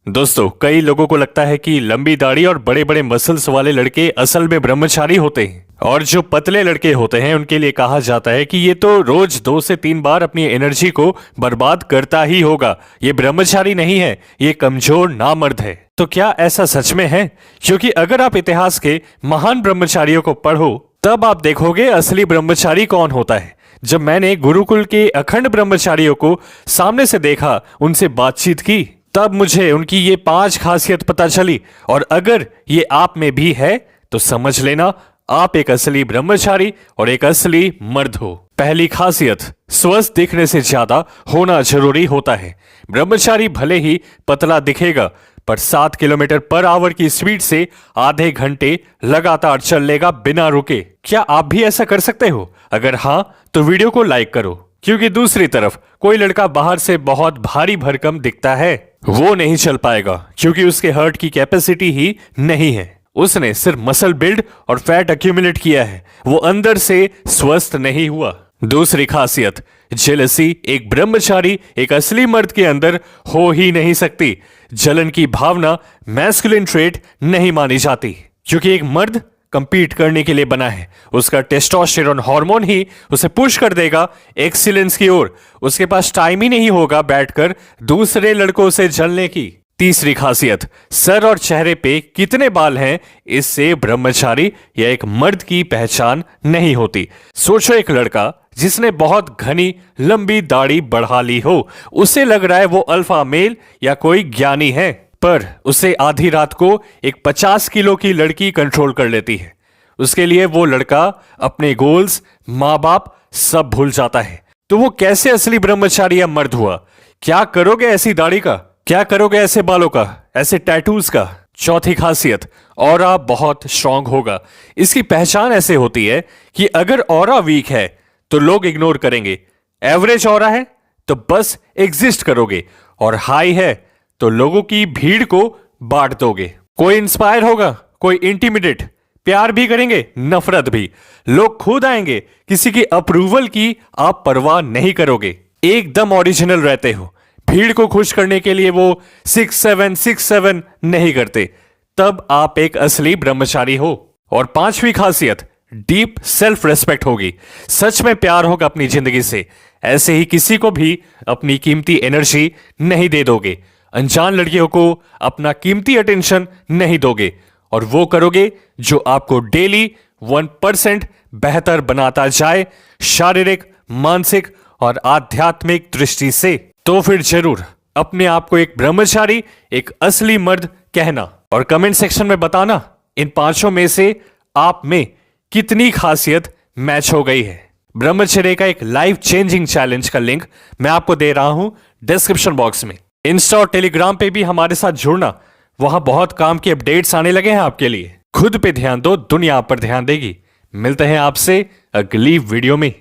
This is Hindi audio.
दोस्तों, कई लोगों को लगता है कि लंबी दाढ़ी और बड़े बड़े मसल्स वाले लड़के असल में ब्रह्मचारी होते हैं और जो पतले लड़के होते हैं उनके लिए कहा जाता है कि ये तो रोज 2 से 3 बार अपनी एनर्जी को बर्बाद करता ही होगा, ये ब्रह्मचारी नहीं है, ये कमजोर नामर्द है। तो क्या ऐसा सच में है? क्योंकि अगर आप इतिहास के महान ब्रह्मचारियों को पढ़ो तब आप देखोगे असली ब्रह्मचारी कौन होता है। जब मैंने गुरुकुल के अखंड ब्रह्मचारियों को सामने से देखा, उनसे बातचीत की, तब मुझे उनकी ये 5 खासियत पता चली। और अगर ये आप में भी है तो समझ लेना आप एक असली ब्रह्मचारी और एक असली मर्द हो। पहली खासियत, स्वस्थ दिखने से ज्यादा होना जरूरी होता है। ब्रह्मचारी भले ही पतला दिखेगा पर 7 किलोमीटर पर आवर की स्पीड से आधे घंटे लगातार चल लेगा बिना रुके। क्या आप भी ऐसा कर सकते हो? अगर हाँ तो वीडियो को लाइक करो, क्योंकि दूसरी तरफ कोई लड़का बाहर से बहुत भारी भरकम दिखता है, वो नहीं चल पाएगा क्योंकि उसके हार्ट की कैपेसिटी ही नहीं है। उसने सिर्फ मसल बिल्ड और फैट एक्यूमुलेट किया है, वो अंदर से स्वस्थ नहीं हुआ। दूसरी खासियत, जेलसी एक ब्रह्मचारी एक असली मर्द के अंदर हो ही नहीं सकती। जलन की भावना मैस्कुलिन ट्रेट नहीं मानी जाती, क्योंकि एक मर्द कंपीट करने के लिए बना है। उसका टेस्टोस्टेरोन हार्मोन ही उसे पुश कर देगा एक्सीलेंस की ओर। उसके पास टाइम ही नहीं होगा बैठकर दूसरे लड़कों से जलने की। तीसरी खासियत, सर और चेहरे पे कितने बाल हैं इससे ब्रह्मचारी या एक मर्द की पहचान नहीं होती। सोचो, एक लड़का जिसने बहुत घनी लंबी दाढ़ी बढ़ा ली हो, उसे लग रहा है वो अल्फा मेल या कोई ज्ञानी है, पर उसे आधी रात को एक 50 किलो की लड़की कंट्रोल कर लेती है। उसके लिए वो लड़का अपने गोल्स, माँ बाप सब भूल जाता है। तो वो कैसे असली ब्रह्मचारी या मर्द हुआ? क्या करोगे ऐसी दाढ़ी का? क्या करोगे ऐसे बालों का, ऐसे टैटूज का? चौथी खासियत, ऑरा बहुत स्ट्रांग होगा। इसकी पहचान ऐसे होती है कि अगर ऑरा वीक है तो लोग इग्नोर करेंगे, एवरेज ऑरा है तो बस एग्जिस्ट करोगे, और हाई है तो लोगों की भीड़ को बांट दोगे। कोई इंस्पायर होगा, कोई इंटिमिडेट, प्यार भी करेंगे, नफरत भी। लोग खुद आएंगे, किसी की अप्रूवल की आप परवाह नहीं करोगे, एकदम ओरिजिनल रहते हो। भीड़ को खुश करने के लिए वो 6767 नहीं करते, तब आप एक असली ब्रह्मचारी हो। और पांचवी खासियत, डीप सेल्फ रेस्पेक्ट होगी। सच में प्यार होगा अपनी जिंदगी से, ऐसे ही किसी को भी अपनी कीमती एनर्जी नहीं दे दोगे। अनजान लड़कियों को अपना कीमती अटेंशन नहीं दोगे, और वो करोगे जो आपको डेली 1% बेहतर बनाता जाए, शारीरिक, मानसिक और आध्यात्मिक दृष्टि से। तो फिर जरूर अपने आप को एक ब्रह्मचारी, एक असली मर्द कहना, और कमेंट सेक्शन में बताना इन 5 में से आप में कितनी खासियत मैच हो गई है। ब्रह्मचर्य का एक लाइफ चेंजिंग चैलेंज का लिंक मैं आपको दे रहा हूं डिस्क्रिप्शन बॉक्स में। इंस्टा और टेलीग्राम पे भी हमारे साथ जुड़ना, वहां बहुत काम के अपडेट्स आने लगे हैं आपके लिए। खुद पे ध्यान दो, दुनिया पर ध्यान देगी। मिलते हैं आपसे अगली वीडियो में।